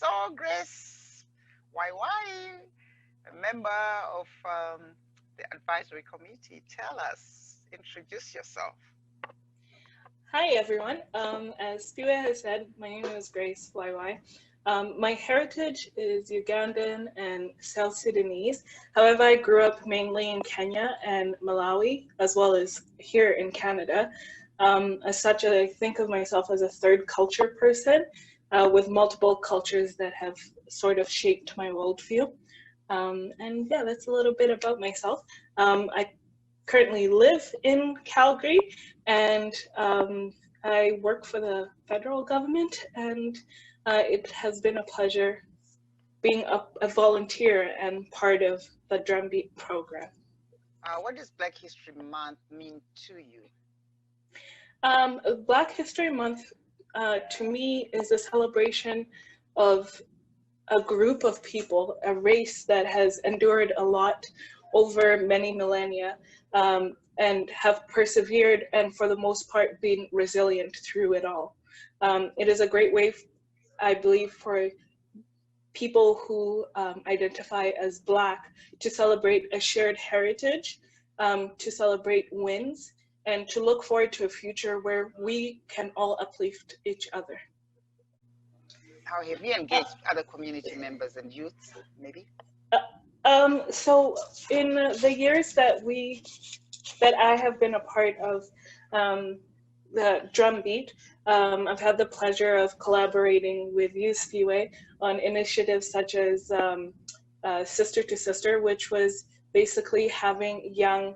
So, Grace, why, a member of the advisory committee, tell us, introduce yourself. Hi everyone. As Spiwe has said, my name is Grace YY. My heritage is Ugandan and South Sudanese. However, I grew up mainly in Kenya and Malawi, as well as here in Canada. As such, I think of myself as a third culture person with multiple cultures that have sort of shaped my worldview. And yeah, that's a little bit about myself. I currently live in Calgary, and I work for the federal government, and it has been a pleasure being a volunteer and part of the Drumbeat program. What does Black History Month mean to you? Black History Month, to me, is a celebration of a group of people, a race that has endured a lot over many millennia, and have persevered and, for the most part, been resilient through it all. It is a great way, I believe, for people who identify as Black to celebrate a shared heritage, to celebrate wins, and to look forward to a future where we can all uplift each other. How have you Uh, engaged other community members and youth, maybe? so in the years that I have been a part of the Drumbeat, I've had the pleasure of collaborating with Youth Spiwe on initiatives such as Sister to Sister, which was basically having young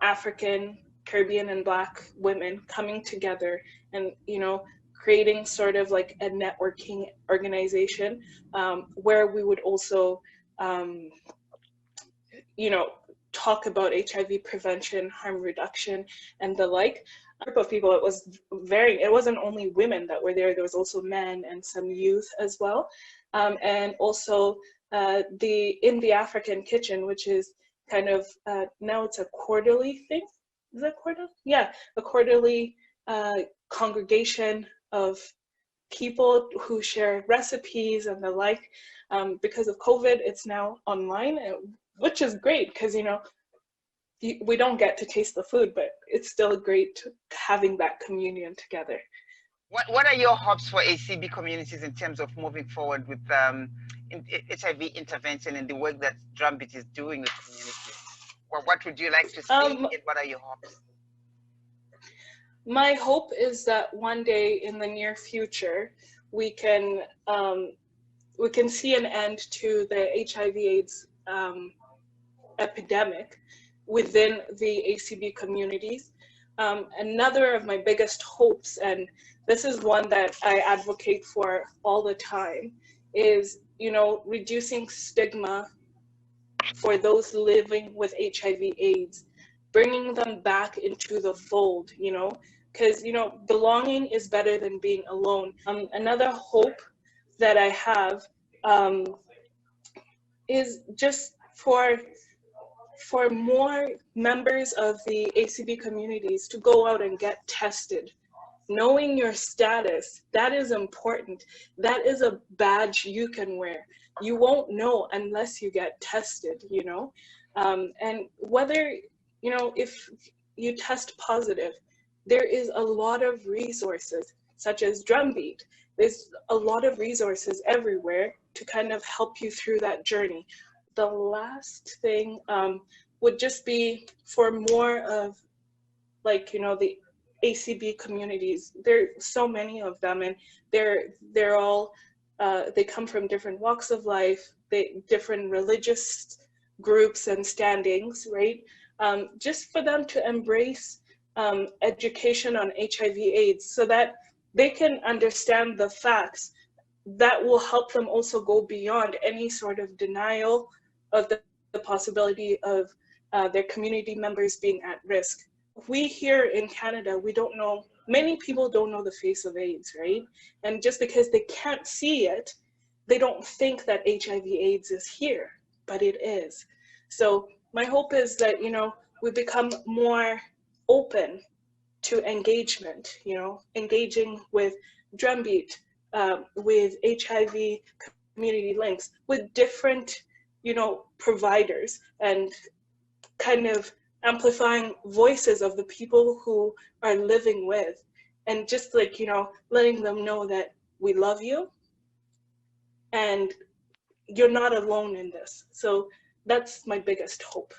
African, Caribbean, and Black women coming together and, creating sort of like a networking organization where we would also, um, you know, talk about HIV prevention, harm reduction, and the like. A group of people, it wasn't only women that were there, there was also men and some youth as well. And also in the African Kitchen, which is kind of, now it's a quarterly thing. Is that quarterly? Yeah, a quarterly congregation of people who share recipes and the like. Because of COVID, it's now online, which is great because, we don't get to taste the food, but it's still great having that communion together. What are your hopes for ACB communities in terms of moving forward with HIV intervention and the work that Drumbeat is doing with communities? What would you like to see, Um, and what are your hopes? my hope is that one day in the near future, we can we can see an end to the HIV/AIDS epidemic within the ACB communities. Another of my biggest hopes, and this is one that I advocate for all the time, is reducing stigma for those living with HIV/AIDS, bringing them back into the fold. Because belonging is better than being alone. Another hope that I have um, is just for more members of the ACB communities to go out and get tested. Knowing your status, that is important. That is a badge you can wear. You won't know unless you get tested. And whether, if you test positive, there is a lot of resources, such as Drumbeat. There's a lot of resources everywhere to kind of help you through that journey. The last thing would just be for more of, like, the ACB communities. There are so many of them, and they're all they come from different walks of life, different religious groups and standings, right? Just for them to embrace education on HIV/AIDS so that they can understand the facts that will help them also go beyond any sort of denial of the possibility of their community members being at risk. We here in Canada, we don't know, many people don't know the face of AIDS, right? And just because they can't see it, they don't think that HIV/AIDS is here, but it is. So my hope is that, we become more open to engagement, engaging with Drumbeat, with HIV community links, with different, providers, and kind of amplifying voices of the people who are living with, and just like, letting them know that we love you and you're not alone in this. So that's my biggest hope.